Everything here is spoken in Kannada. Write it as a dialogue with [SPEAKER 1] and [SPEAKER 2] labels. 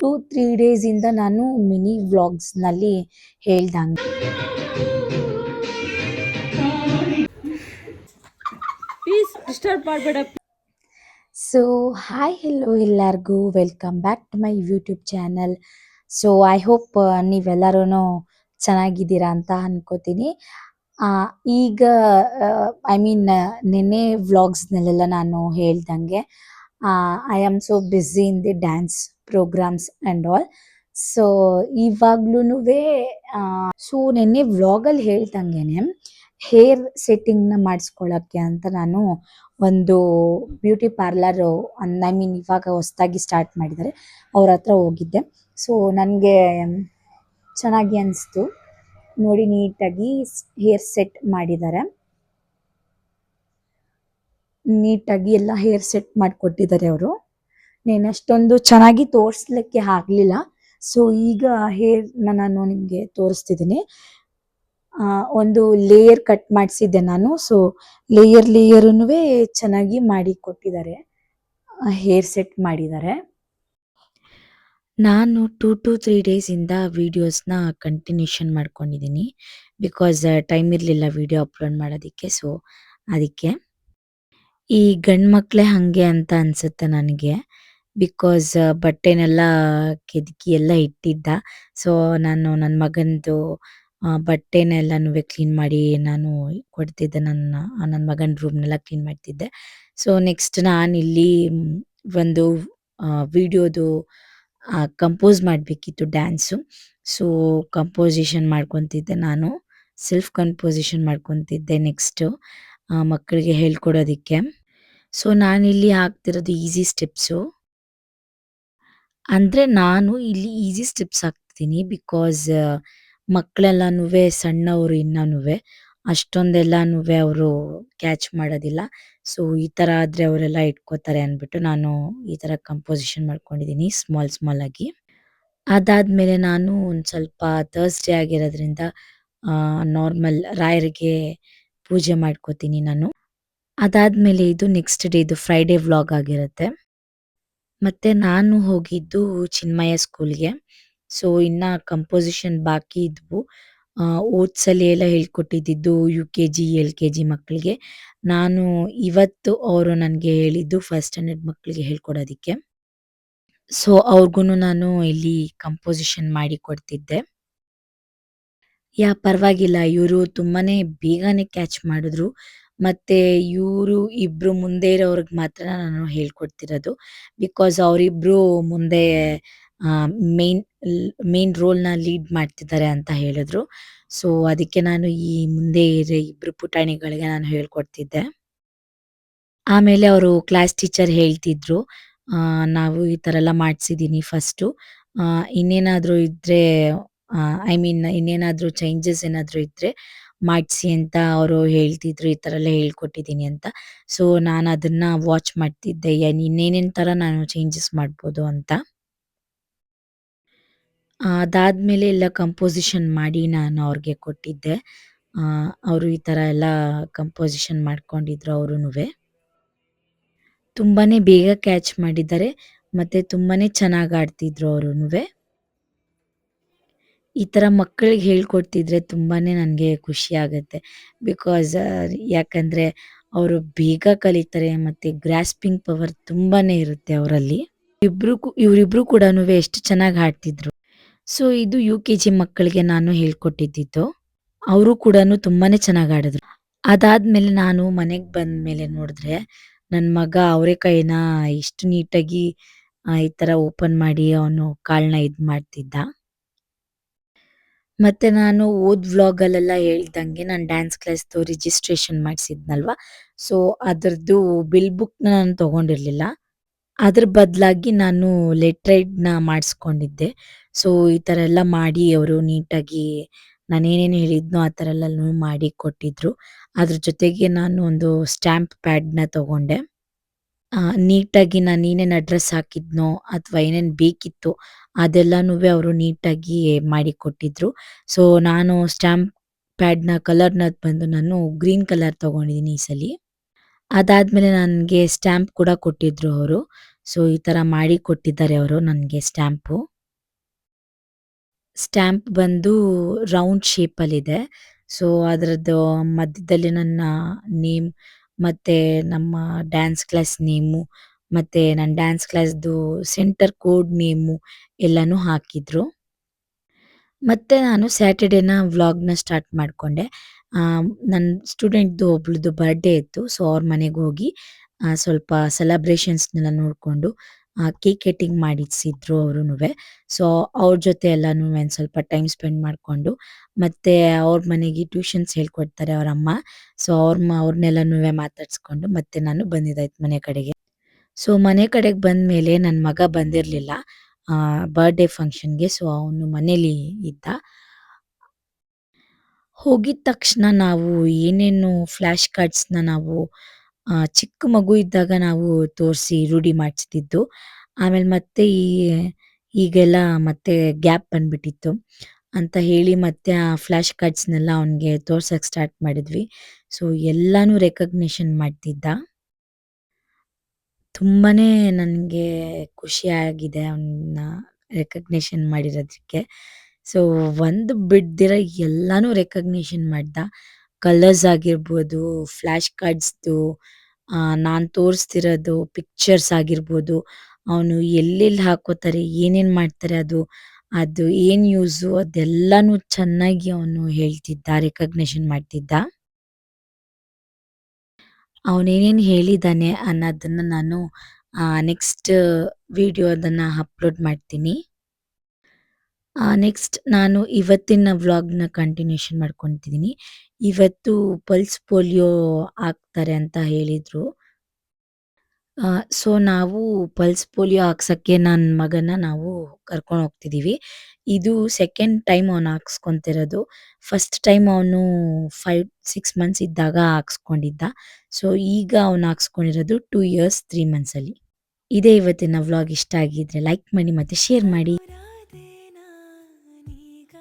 [SPEAKER 1] ಟು 3 ಡೇಸಿಂದ ನಾನು ಮಿನಿ ವ್ಲಾಗ್ಸ್ನಲ್ಲಿ ಹೇಳ್ದಂಗೆ
[SPEAKER 2] ಪ್ಲೀಸ್ ಡಿಸ್ಟರ್ಬ್ ಮಾಡಬೇಡ.
[SPEAKER 1] ಸೊ ಹಾಯ್ ಹೆಲೋ ಎಲ್ಲರಿಗೂ welcome back to my YouTube channel. So I hope ನೀವೆಲ್ಲರೂ ಚೆನ್ನಾಗಿದ್ದೀರಾ ಅಂತ ಅನ್ಕೋತೀನಿ. ಈಗ ಐ ಮೀನ್ ನಿನ್ನೆ ವ್ಲಾಗ್ಸ್ನಲ್ಲೆಲ್ಲ ನಾನು ಹೇಳ್ದಂಗೆ I am so busy in the dance programmes and all. So ಇವಾಗ್ಲೂ ಸೊ ನಿನ್ನೆ ವ್ಲಾಗಲ್ಲಿ ಹೇಳ್ದಂಗೆನೆ ಹೇರ್ ಸೆಟ್ಟಿಂಗ್ನ ಮಾಡಿಸ್ಕೊಳ್ಳೋಕ್ಕೆ ಅಂತ ನಾನು ಒಂದು ಬ್ಯೂಟಿ ಪಾರ್ಲರ್ ಐ ಮೀನ್ ಇವಾಗ ಹೊಸದಾಗಿ ಸ್ಟಾರ್ಟ್ ಮಾಡಿದ್ದಾರೆ ಅವ್ರ ಹತ್ರ ಹೋಗಿದ್ದೆ. ಸೊ ನನಗೆ ಚೆನ್ನಾಗಿ ಅನಿಸ್ತು ನೋಡಿ, ನೀಟಾಗಿ ಹೇರ್ ಸೆಟ್ ಮಾಡಿದ್ದಾರೆ, ನೀಟಾಗಿ ಎಲ್ಲ ಹೇರ್ ಸೆಟ್ ಮಾಡಿಕೊಟ್ಟಿದ್ದಾರೆ ಅವರು. నేను ಅಷ್ಟೊಂದು ಚೆನ್ನಾಗಿ ತೋರಿಸ್ಲಿಕ್ಕೆ ಆಗಲಿಲ್ಲ. ಸೊ ಈಗ ಹೇರ್ನ ನಾನು ನಿಮಗೆ ತೋರಿಸ್ತಿದ್ದೀನಿ. ಒಂದು ಲೇಯರ್ ಕಟ್ ಮಾಡಿಸಿದ್ದೆ ನಾನು. ಸೊ ಲೇಯರ್ನು ಚೆನ್ನಾಗಿ ಮಾಡಿ ಕೊಟ್ಟಿದ್ದಾರೆ, ಹೇರ್ ಸೆಟ್ ಮಾಡಿದ್ದಾರೆ. ನಾನು 2 to 3 ಡೇಸಿಂದ ವೀಡಿಯೋಸ್ನ ಕಂಟಿನ್ಯೂಷನ್ ಮಾಡ್ಕೊಂಡಿದ್ದೀನಿ. ಬಿಕಾಸ್ ಟೈಮ್ ಇರಲಿಲ್ಲ ವಿಡಿಯೋ ಅಪ್ಲೋಡ್ ಮಾಡೋದಕ್ಕೆ. ಸೊ ಅದಕ್ಕೆ ಈ ಗಂಡು ಮಕ್ಕಳೇ ಹಾಗೆ ಅಂತ ಅನಿಸುತ್ತೆ ನನಗೆ. ಬಿಕಾಸ್ ಬಟ್ಟೆನೆಲ್ಲ ಕೆದಕಿ ಎಲ್ಲ ಇಟ್ಟಿದ್ದ. ಸೊ ನಾನು ನನ್ನ ಮಗಂದು ಬಟ್ಟೆನೆಲ್ಲನೂ ಕ್ಲೀನ್ ಮಾಡಿ ನಾನು ಕೊಡ್ತಿದ್ದೆ. ನನ್ನ ಮಗನ ರೂಮ್ನೆಲ್ಲ ಕ್ಲೀನ್ ಮಾಡ್ತಿದ್ದೆ. ಸೊ ನೆಕ್ಸ್ಟ್ ನಾನಿಲ್ಲಿ ಒಂದು ವಿಡಿಯೋದು ಕಂಪೋಸ್ ಮಾಡಬೇಕಿತ್ತು ಡ್ಯಾನ್ಸು. ಸೊ ಕಂಪೋಸಿಷನ್ ಮಾಡ್ಕೊತಿದ್ದೆ, ನಾನು ಸೆಲ್ಫ್ ಕಂಪೋಸಿಷನ್ ಮಾಡ್ಕೊತಿದ್ದೆ ನೆಕ್ಸ್ಟು ಮಕ್ಕಳಿಗೆ ಹೇಳ್ಕೊಡೋದಕ್ಕೆ. ಸೊ ನಾನಿಲ್ಲಿ ಹಾಕ್ತಿರೋದು ಈಸಿ ಸ್ಟೆಪ್ಸು. ಅಂದರೆ ನಾನು ಇಲ್ಲಿ ಈಸಿ ಸ್ಟೆಪ್ಸ್ ಹಾಕ್ತೀನಿ. ಬಿಕಾಸ್ ಮಕ್ಕಳೆಲ್ಲನೂ ಸಣ್ಣವರು ಇನ್ನೂ ಅಷ್ಟೊಂದೆಲ್ಲನೂ ಅವರು ಕ್ಯಾಚ್ ಮಾಡೋದಿಲ್ಲ. ಸೊ ಈ ಥರ ಆದರೆ ಅವರೆಲ್ಲ ಇಟ್ಕೋತಾರೆ ಅಂದ್ಬಿಟ್ಟು ನಾನು ಈ ಥರ ಕಂಪೋಸಿಷನ್ ಮಾಡ್ಕೊಂಡಿದ್ದೀನಿ ಸ್ಮಾಲ್ ಆಗಿ. ಅದಾದಮೇಲೆ ನಾನು ಒಂದು ಸ್ವಲ್ಪ ಥರ್ಸ್ಡೇ ಆಗಿರೋದ್ರಿಂದ ನಾರ್ಮಲ್ ರಾಯರಿಗೆ ಪೂಜೆ ಮಾಡ್ಕೋತೀನಿ ನಾನು. ಅದಾದಮೇಲೆ ಇದು ನೆಕ್ಸ್ಟ್ ಡೇ, ಇದು ಫ್ರೈಡೇ ವ್ಲಾಗ್ ಆಗಿರುತ್ತೆ. ಮತ್ತು ನಾನು ಹೋಗಿದ್ದು ಚಿನ್ಮಯ ಸ್ಕೂಲ್ಗೆ. ಸೊ ಇನ್ನು ಕಂಪೋಸಿಷನ್ ಬಾಕಿ ಇದ್ವು. ಸಲ ಎಲ್ಲ ಹೇಳ್ಕೊಟ್ಟಿದ್ದು UKG LKG ಮಕ್ಕಳಿಗೆ. ನಾನು ಇವತ್ತು ಅವರು ನನಗೆ ಹೇಳಿದ್ದು ಫಸ್ಟ್ ಸ್ಟ್ಯಾಂಡರ್ಡ್ ಮಕ್ಕಳಿಗೆ ಹೇಳ್ಕೊಡೋದಕ್ಕೆ. ಸೊ ಅವ್ರಿಗೂ ನಾನು ಇಲ್ಲಿ ಕಂಪೋಸಿಷನ್ ಮಾಡಿ ಕೊಡ್ತಿದ್ದೆ. ಪರವಾಗಿಲ್ಲ, ಇವರು ತುಂಬಾ ಬೇಗನೆ ಕ್ಯಾಚ್ ಮಾಡಿದ್ರು. ಮತ್ತು ಇವರು ಇಬ್ಬರು ಮುಂದೆ ಇರೋರಿಗೆ ಮಾತ್ರ ನಾನು ಹೇಳ್ಕೊಡ್ತಿರೋದು. ಬಿಕಾಸ್ ಅವರಿಬ್ಬರು ಮುಂದೆ ಮೇನ್ ರೋಲ್ನ ಲೀಡ್ ಮಾಡ್ತಿದ್ದಾರೆ ಅಂತ ಹೇಳಿದ್ರು. ಸೊ ಅದಕ್ಕೆ ನಾನು ಈ ಮುಂದೆ ಇರೋ ಇಬ್ಬರು ಪುಟಾಣಿಗಳಿಗೆ ನಾನು ಹೇಳ್ಕೊಡ್ತಿದ್ದೆ. ಆಮೇಲೆ ಅವರು ಕ್ಲಾಸ್ ಟೀಚರ್ ಹೇಳ್ತಿದ್ರು, ನಾವು ಈ ಥರ ಎಲ್ಲ ಮಾಡಿಸಿದ್ದೀನಿ ಫಸ್ಟು, ಇನ್ನೇನಾದರೂ ಇದ್ದರೆ ಐ ಮೀನ್ ಇನ್ನೇನಾದರೂ ಚೇಂಜಸ್ ಏನಾದರೂ ಇದ್ದರೆ ಮಾಡಿಸಿ ಅಂತ ಅವರು ಹೇಳ್ತಿದ್ರು. ಈ ಥರ ಎಲ್ಲ ಹೇಳ್ಕೊಟ್ಟಿದ್ದೀನಿ ಅಂತ. ಸೊ ನಾನು ಅದನ್ನು ವಾಚ್ ಮಾಡ್ತಿದ್ದೆ, ಇನ್ನೇನೇನು ಥರ ನಾನು ಚೇಂಜಸ್ ಮಾಡ್ಬೋದು ಅಂತ. ಅದಾದಮೇಲೆ ಎಲ್ಲ ಕಂಪೋಸಿಷನ್ ಮಾಡಿ ನಾನು ಅವ್ರಿಗೆ ಕೊಟ್ಟಿದ್ದೆ. ಅವರು ಈ ಥರ ಎಲ್ಲ ಕಂಪೋಸಿಷನ್ ಮಾಡ್ಕೊಂಡಿದ್ರು ಅವರೂ. ತುಂಬಾ ಬೇಗ ಕ್ಯಾಚ್ ಮಾಡಿದ್ದಾರೆ ಮತ್ತು ತುಂಬಾ ಚೆನ್ನಾಗಿ ಆಡ್ತಿದ್ರು ಅವರೂ. ಈ ಥರ ಮಕ್ಕಳಿಗೆ ಹೇಳ್ಕೊಡ್ತಿದ್ರೆ ತುಂಬಾ ನನಗೆ ಖುಷಿ ಆಗುತ್ತೆ. ಬಿಕಾಸ್ ಯಾಕಂದರೆ ಅವರು ಬೇಗ ಕಲಿತಾರೆ ಮತ್ತು ಗ್ರಾಸ್ಪಿಂಗ್ ಪವರ್ ತುಂಬಾ ಇರುತ್ತೆ ಅವರಲ್ಲಿ. ಇವರಿಬ್ಬರು ಕೂಡ ಎಷ್ಟು ಚೆನ್ನಾಗಿ ಹಾಡ್ತಿದ್ರು. ಸೊ ಇದು UKG ಮಕ್ಕಳಿಗೆ ನಾನು ಹೇಳ್ಕೊಟ್ಟಿದ್ದು. ಅವರು ಕೂಡ ತುಂಬಾ ಚೆನ್ನಾಗಿ ಆಡಿದ್ರು. ಅದಾದಮೇಲೆ ನಾನು ಮನೆಗೆ ಬಂದ ಮೇಲೆ ನೋಡಿದ್ರೆ ನನ್ನ ಮಗ ಅವರೆಕಾಯಿನ ಎಷ್ಟು ನೀಟಾಗಿ ಈ ಥರ ಓಪನ್ ಮಾಡಿ ಅವನು ಕಾಳನ್ನ ಇದು ಮಾಡ್ತಿದ್ದ. ಮತ್ತು ನಾನು ವ್ಲಾಗಲ್ಲೆಲ್ಲ ಹೇಳ್ದಂಗೆ ನಾನು ಡ್ಯಾನ್ಸ್ ಕ್ಲಾಸ್ದು ರಿಜಿಸ್ಟ್ರೇಷನ್ ಮಾಡಿಸಿದ್ನಲ್ವ. ಸೊ ಅದರದ್ದು ಬಿಲ್ ಬುಕ್ನ ನಾನು ತೊಗೊಂಡಿರಲಿಲ್ಲ. ಅದ್ರ ಬದಲಾಗಿ ನಾನು ಲೆಟ್ರೈಡ್ನ ಮಾಡಿಸ್ಕೊಂಡಿದ್ದೆ. ಸೊ ಈ ಥರ ಎಲ್ಲ ಮಾಡಿ ಅವರು ನೀಟಾಗಿ ನಾನೇನೇನು ಹೇಳಿದ್ನೋ ಆ ಥರ ಎಲ್ಲನೂ ಮಾಡಿ ಕೊಟ್ಟಿದ್ರು. ಅದ್ರ ಜೊತೆಗೆ ನಾನು ಒಂದು ಸ್ಟ್ಯಾಂಪ್ ಪ್ಯಾಡ್ನ ತೊಗೊಂಡೆ. ನೀಟಾಗಿ ನಾನು ಏನೇನು ಅಡ್ರೆಸ್ ಹಾಕಿದ್ನೋ ಅಥವಾ ಏನೇನು ಬೇಕಿತ್ತೋ ಅದೆಲ್ಲನೂ ಅವರು ನೀಟಾಗಿ ಮಾಡಿಕೊಟ್ಟಿದ್ರು. ಸೊ ನಾನು ಸ್ಟ್ಯಾಂಪ್ ಪ್ಯಾಡ್ನ ಕಲರ್ನ ಬಂದು ನಾನು ಗ್ರೀನ್ ಕಲರ್ ತೊಗೊಂಡಿದ್ದೀನಿ ಈ ಸಲ. ಅದಾದಮೇಲೆ ನನಗೆ ಸ್ಟ್ಯಾಂಪ್ ಕೂಡ ಕೊಟ್ಟಿದ್ರು ಅವರು. ಸೊ ಈ ಥರ ಮಾಡಿ ಕೊಟ್ಟಿದ್ದಾರೆ ಅವರು ನನಗೆ ಸ್ಟ್ಯಾಂಪು. ಸ್ಟ್ಯಾಂಪ್ ಬಂದು ರೌಂಡ್ ಶೇಪಲ್ಲಿದೆ. ಸೊ, ಅದರದ್ದು ಮಧ್ಯದಲ್ಲಿ ನನ್ನ ನೇಮ್, ಮತ್ತೆ ನಮ್ಮ ಡ್ಯಾನ್ಸ್ ಕ್ಲಾಸ್ ನೇಮು, ಮತ್ತೆ ನನ್ನ ಡ್ಯಾನ್ಸ್ ಕ್ಲಾಸ್‌ದು ಸೆಂಟರ್ ಕೋಡ್ ನೇಮು ಎಲ್ಲಾನು ಹಾಕಿದ್ರು. ಮತ್ತೆ ನಾನು ಸ್ಯಾಟರ್‌ಡೇನ ವ್ಲಾಗ್‌ನ ಸ್ಟಾರ್ಟ್ ಮಾಡ್ಕೊಂಡೆ. ನನ್ನ ಸ್ಟೂಡೆಂಟ್‌ದು ಒಬ್ಳದು ಬರ್ಡೇ ಇತ್ತು. ಸೊ, ಅವ್ರ ಮನೆಗೋಗಿ ಸ್ವಲ್ಪ ಸೆಲೆಬ್ರೇಷನ್ಸ್‌ನೆಲ್ಲ ನೋಡ್ಕೊಂಡು ಕೇಕ್ ಕಟಿಂಗ್ ಮಾಡಿಸಿದ್ರು ಅವರುನುವೆ. ಸೊ, ಅವ್ರ ಜೊತೆ ಎಲ್ಲಾನು ಒಂದ್ ಸ್ವಲ್ಪ ಟೈಮ್ ಸ್ಪೆಂಡ್ ಮಾಡ್ಕೊಂಡು, ಮತ್ತೆ ಅವ್ರ ಮನೆಗೆ ಟ್ಯೂಷನ್ಸ್ ಹೇಳ್ಕೊಡ್ತಾರೆ ಅವರಮ್ಮ. ಸೊ, ಅವ್ರನ್ನೆಲ್ಲನುವೆ ಮಾತಾಡ್ಸ್ಕೊಂಡು ಮತ್ತೆ ನಾನು ಬಂದಿದ್ದಾಯ್ತು ಮನೆ ಕಡೆಗೆ. ಸೊ, ಮನೆ ಕಡೆಗೆ ಬಂದ್ಮೇಲೆ ನನ್ನ ಮಗ ಬಂದಿರ್ಲಿಲ್ಲ ಬರ್ಡೇ ಫಂಕ್ಷನ್‌ಗೆ. ಸೊ, ಅವನು ಮನೇಲಿ ಇದ್ದ. ಹೋಗಿದ್ ತಕ್ಷಣ ನಾವು ಏನೇನು ಫ್ಲಾಶ್ ಕಾರ್ಡ್ಸ್‌ನ ನಾವು ಚಿಕ್ಕ ಮಗು ಇದ್ದಾಗ ನಾವು ತೋರಿಸಿ ರೂಢಿ ಮಾಡಿಸ್ತಿದ್ದು. ಆಮೇಲೆ ಮತ್ತೆ ಈಗೆಲ್ಲ ಮತ್ತೆ ಗ್ಯಾಪ್ ಬಂದ್ಬಿಟ್ಟಿತ್ತು ಅಂತ ಹೇಳಿ ಮತ್ತೆ ಆ ಫ್ಲಾಶ್ ಕಾರ್ಡ್ಸ್‌ನೆಲ್ಲ ಅವನಿಗೆ ತೋರ್ಸಕ್ಕೆ ಸ್ಟಾರ್ಟ್ ಮಾಡಿದ್ವಿ. ಸೊ, ಎಲ್ಲಾನು ರೆಕಗ್ನಿಷನ್ ಮಾಡ್ತಿದ್ದ. ತುಂಬಾನೇ ನನ್ಗೆ ಖುಷಿಯಾಗಿದೆ ಅವನ್ನ ರೆಕಗ್ನಿಷನ್ ಮಾಡಿರೋದಕ್ಕೆ. ಸೊ, ಒಂದು ಬಿಡ್ದಿರ ಎಲ್ಲಾನು ರೆಕಗ್ನಿಷನ್ ಮಾಡ್ದ. ಕಲರ್ಸ್ ಆಗಿರ್ಬೋದು, ಫ್ಲಾಶ್ ಕಾರ್ಡ್ಸ್‌ದು, ನಾನ್ ತೋರಿಸ್ತಿರೋದು ಪಿಕ್ಚರ್ಸ್ ಆಗಿರ್ಬೋದು, ಅವನು ಎಲ್ಲೆಲ್ಲಿ ಹಾಕೋತಾರೆ, ಏನೇನ್ ಮಾಡ್ತಾರೆ ಅದು ಏನ್ ಯೂಸು ಅದೆಲ್ಲಾನು ಚೆನ್ನಾಗಿ ಅವನು ಹೇಳ್ತಿದ್ದ, ರೆಕಗ್ನಿಷನ್ ಮಾಡ್ತಿದ್ದ. ಅವನೇನೇನು ಹೇಳಿದಾನೆ ಅನ್ನೋದನ್ನ ನಾನು ನೆಕ್ಸ್ಟ್ ವಿಡಿಯೋ ಅದನ್ನ ಅಪ್‌ಲೋಡ್ ಮಾಡ್ತೀನಿ. ನೆಕ್ಸ್ಟ್ ನಾನು ಇವತ್ತಿನ ವ್ಲಾಗ್‌ನ ಕಂಟಿನ್ಯೂಷನ್ ಮಾಡ್ಕೊಂತಿದ್ದೀನಿ. ಇವತ್ತು ಪಲ್ಸ್ ಪೋಲಿಯೋ ಹಾಕ್ತಾರೆ ಅಂತ ಹೇಳಿದ್ರು. ಸೊ, ನಾವು ಪಲ್ಸ್ ಪೋಲಿಯೋ ಹಾಕ್ಸಕ್ಕೆ ನನ್ನ ಮಗನ್ನ ನಾವು ಕರ್ಕೊಂಡು ಹೋಗ್ತಿದೀವಿ. ಇದು ಸೆಕೆಂಡ್ ಟೈಮ್ ಅವನು ಹಾಕ್ಸ್ಕೊಂತಿರೋದು. ಫಸ್ಟ್ ಟೈಮ್ ಅವನು 5, 6 ಮಂತ್ಸ್ ಇದ್ದಾಗ ಹಾಕ್ಸ್ಕೊಂಡಿದ್ದ. ಸೊ, ಈಗ ಅವನು ಹಾಕ್ಸ್ಕೊಂಡಿರೋದು 2 ಇಯರ್ಸ್ 3 ಮಂತ್ಸಲ್ಲಿ. ಇದೇ ಇವತ್ತಿನ ವ್ಲಾಗ್. ಇಷ್ಟ ಆಗಿದ್ರೆ ಲೈಕ್ ಮಾಡಿ ಮತ್ತೆ ಶೇರ್ ಮಾಡಿ.
[SPEAKER 3] ರಾಧೆ ನಾನೀಗ